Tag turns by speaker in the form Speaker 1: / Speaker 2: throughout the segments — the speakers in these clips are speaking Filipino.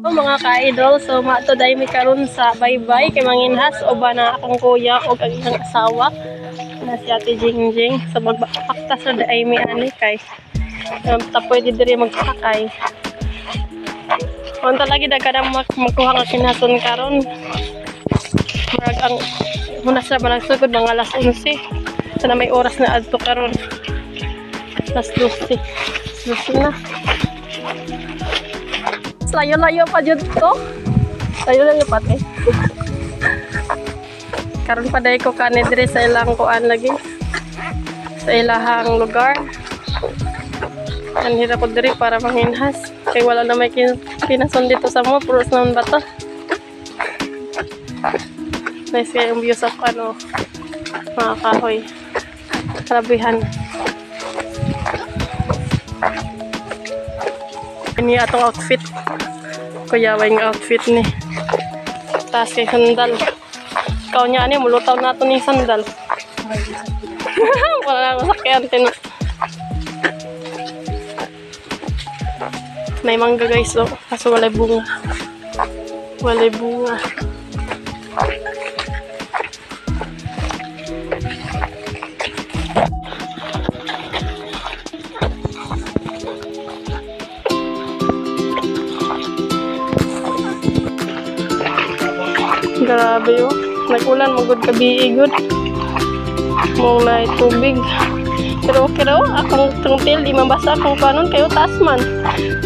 Speaker 1: Mga ka-idol, so matoday mi karon sa baybay kay manginhas o ba na akong kuya o ang isang asawa na si Ate Jingjing. So magpakta sa day mi ani kay ta pwede diri magpakay. Kung talagi daghan magkuha nga kinason karon. Murag ang muna sa malagsugod mga alas 11. So na may oras na adto karon. Alas 12. 12 na. Layo-layo pa dyan to. Layo-layo pa eh. Karon pa day ko kanidre sa ilang kuan lagi. Sa ilahang lugar. Ang hirap ko diri para manginhas. Kaya wala na may kinason dito sa mo. Puros naman ba to? Nice kayo yung views of ano, mga kahoy. Kalabihan. Ini atong outfit. Kuya yung outfit ni. Taas kay sandal. Ikaw niya ani mulutaw nato ni sandal. Wala nang sakyan tin. May mangga guys oh. Kaso walay bunga. Walay bunga. Grabe yun. Nag-ulan, magod kabi igod. Mong na tubig. Pero okay raw. Akong tungtil, di mabasa akong kanon. Kayo taas man.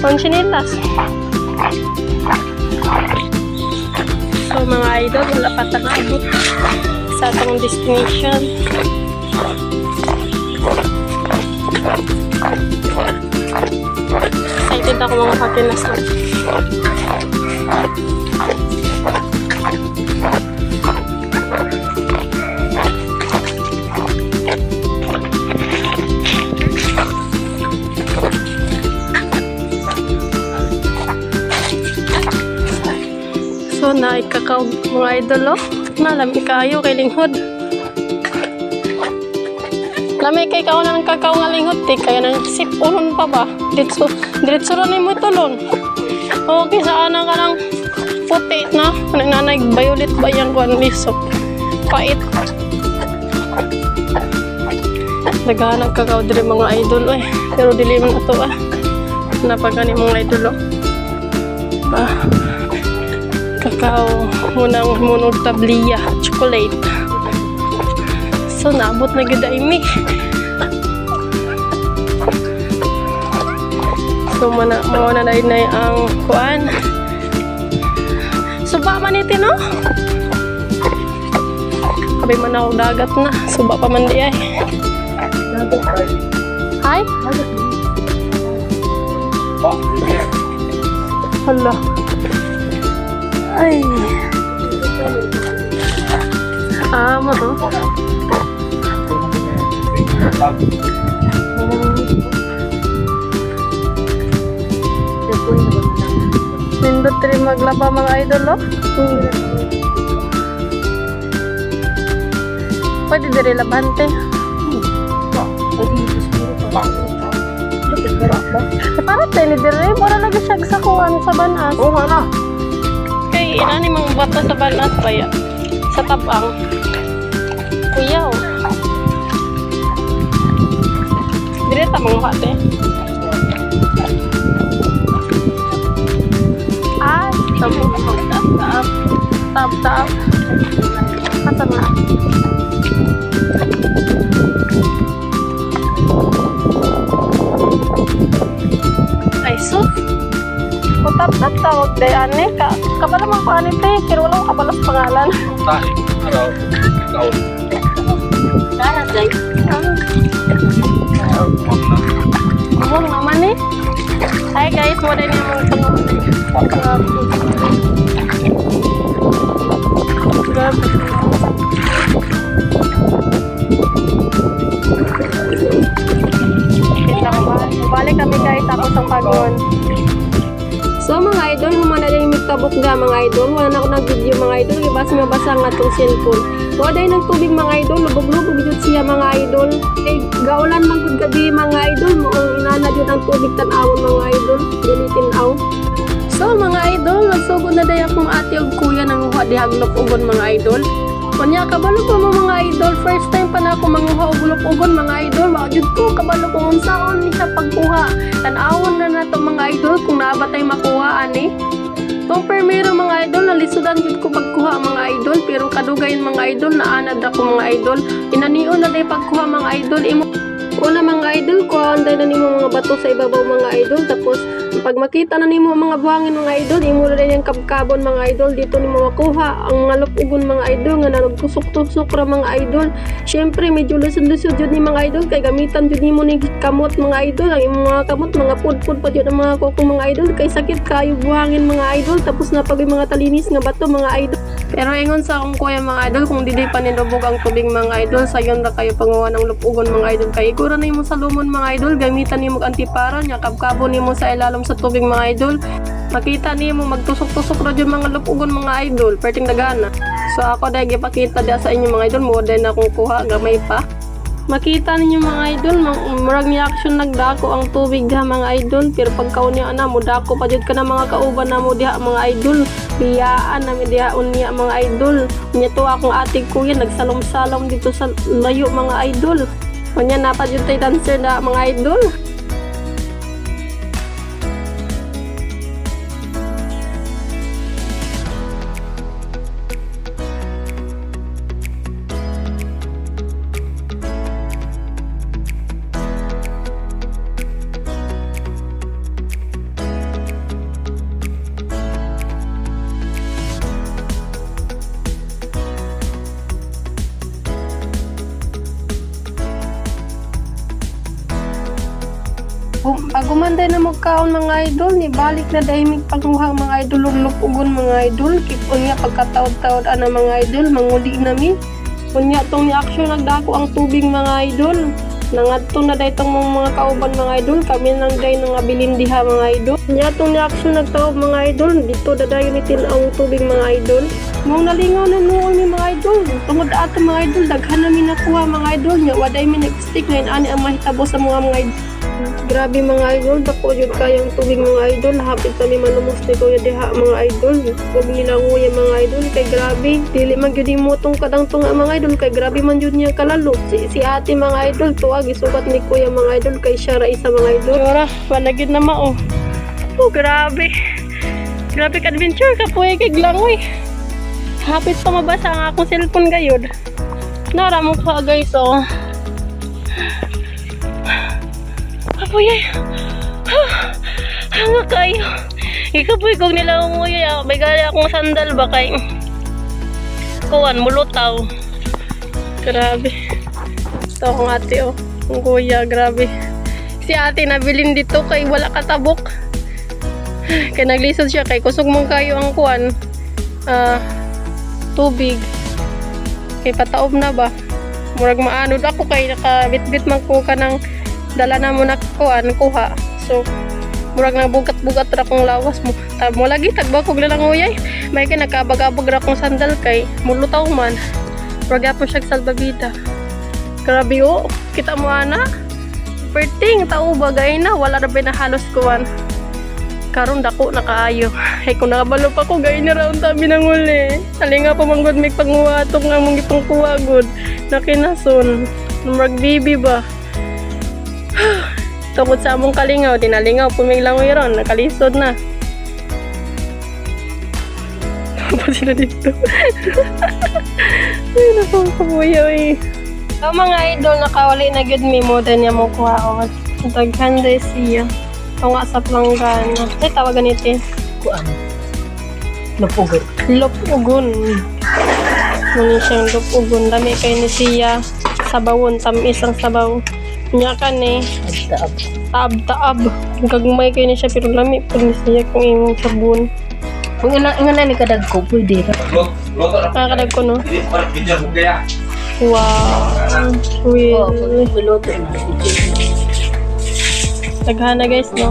Speaker 1: Ang sinilas. So mga idol, wala pa nakabot sa atong destination. Excited ako mga kakinas na. So na ikakaw mga idol oh. Nalami kayo kay linghod. Lami kay kao na ng kakao nga linghod ti kaya nang sipunon pa ba. Diretso ron mo tulon. Okay saan ka nang puti na. Anong nanay violet ba yan ko ang lisok. Pait. Naghanap kakao diri mga idol eh. Pero dili man ato ah. Napagani mga idol oh. Kakao munang munod tabliya chocolate. So naabot na gid mi. So mana na nay ang kuan. Suba man iti no? Kabay man ako dagat na. Suba pa man di ay. Hi? Hala. Ay. Mo to. Nindot rin maglaba mga idol oh. Pwede diri labante. Para tayo ni diri, para lagi siya sa kuwan sa banas. Oo nga na. Kay inani mga bata sa banas pa ya. Sa tabang. Kuyaw. Diri ta mga hate. Tap. Kata na. Ay sus. Tap tawag day ane ka. Kabala man ko ani te, pero wala ko kabalas pangalan.
Speaker 2: Tahi. Hello. Kaul.
Speaker 1: Dara day. Bong naman ni. Hi guys, mo din yung balik kami guys tapos ang pagon. So mga idol, humana na yung tabok nga mga idol. Wala na ako nag-video mga idol. Ibasa nga itong cellphone. Wala na yung tubig mga idol. Lubog-lubog yun siya mga idol. Eh, gaulan man gabi mga idol. Muong inana yun ang tubig tanawon mga idol. Dilitin aw. So mga idol, nagsugod na day akong ate ug kuya nang uha di haglop-ugon mga idol. Kunya kabalo pa mo mga idol, first time pa na ako manguha og lop-ugon mga idol. Wa jud ko kabalo kung unsaon ni sa pagkuha. Tan-awon na nato mga idol kung naa ba tay makuha ani. Kung primero mga idol, nalisudan jud ko pagkuha mga idol, pero kadugayon mga idol naanad ako mga idol. Inanion na day pagkuha mga idol. Una mga idol ko, anday na nimo mga bato sa ibabaw mga idol. Tapos pag makita na nimo mga buhangin mga idol, imo na din yung kabkabon mga idol. Dito nimo makuha ang mga lop-ugon mga idol nga nagkusok-tusok ra mga idol. Syempre medyo lusod-lusod jud ni mga idol kay gamitan jud nimo ni kamot mga idol. Ang imong mga kamot mga pud-pud pa jud ang mga kokong mga idol kay sakit kayo buhangin mga idol. Tapos na pag mga talinis nga bato mga idol. Pero ingon sa akong kuya mga idol, kung dili pa nilubog ang tubig mga idol, sayon ra kayo panguha ng lop-ugon mga idol. Kay ikura na nimo sa lumon mga idol, gamitan nimo antipara nya kabkabo nimo sa ilalom sa tubig mga idol. Makita nimo magtusok-tusok ra jud mga lop-ugon mga idol, perting dagana. So ako dahil gipakita dia sa inyo mga idol, mo din akong kuha gamay pa. Makita ninyo mga idol, murag ni action nagdako ang tubig diha mga idol, pero pagkaon niya ana mo dako pa jud ka na mga kauban na mo diha mga idol. Biyaan na mi diha unya mga idol. Nya to akong ate kuya nagsalom-salom dito sa layo mga idol. Unya na pa jud tay dancer na mga idol. Pag umanday na magkaon mga idol, nibalik na dahimig pagkuha mga idol ug lop-ugon mga idol. Kipon nga pagkataod-taod ana mga idol, manguli na mi. Kunya tong ni action nagdako ang tubig mga idol. Nangadto na day tong mga kauban mga idol, kami nang day nga bilin diha mga idol. Kunya tong ni action nagtaob mga idol, dito dadayon ni tin-ang tubig mga idol. Mong nalingaw na noon ni mga idol. Tungod ato mga idol, daghan na mi nakuha mga idol. Nya waday mi nag-stick ngayon ani ang mahitabo sa mga idol. Grabe mga idol, dako jud kayang tubig mga idol. Hapit pa ni manumos ni kuya diha mga idol. Ug nilangoy mga idol kay grabe. Dili man gyud imotong kadang tunga mga idol kay grabe man jud niya kalalo. Si ate mga idol tuwa gisukat ni kuya mga idol kay siya ra isa mga idol. Ora, wala gyud na mao. Oh, grabe. Grabe ka adventure ka puy kay langoy. Hapit pa mabasa ang akong cellphone gayud. Nara mo ka guys oh. Apoy ay. Hanga kayo. Ikapoy kong nilangoy ay. May gali akong sandal ba kay kuwan mulutaw. Grabe. Ito akong ate oh. Ang kuya, grabe. Si ate nabilin dito kay wala katabok. Kaya naglisod siya kay kusog mong kayo ang kuwan. Tubig. Kay pataob na ba? Murag maanod ako kay nakabitbit man ko ka ng dala na mo na kuha. So murag nang bugat-bugat ra kong lawas mo. Mo lagi tagba kog lang uyay. May kay nakabag-abag ra kong sandal kay mulutaw man. Murag apo siya salbabida. Grabe oh, kita mo ana. Perting tao bagay na wala ra na halos kuwan. Karon dako na kaayo. Ay kung nakabalo pa ko gay na raon tabi nang uli. Halinga pa manggod may panguwatok nga mong gipang kuha gud. Nakinason. Murag bibi ba? Tungkol sa among kalingaw, dinalingaw, pumiglangoy ron, nakalisod na. Apa sila dito? Ay, nakakabuya eh. So, mga idol, nakawali na good me mo din niya mo kuha. Daghanda siya. Ito nga sa planggana. Ay, tawagan ito eh.
Speaker 3: Kuan. Lop-ugon.
Speaker 1: Lop-ugon. Muna siyang lop-ugon. Dami kayo ni siya. Sabawon, tamis ang sabaw. Nya kan eh. Taab-taab. Gagmay kayo ni siya pero lami po ni siya kung imong sabon.
Speaker 3: Kung ina ni kadag ko, pwede ka.
Speaker 1: Kakadag ko no? Wow. Sweet.
Speaker 3: Oh, piloto na.
Speaker 1: Taghana guys no?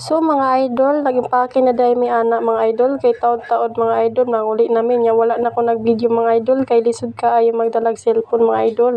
Speaker 1: So mga idol, nag-impake na dahil may anak mga idol, kay taod-taod mga idol, manguli namin, ya wala na ko nag-video mga idol, kay lisod kaayo magdalag cellphone mga idol.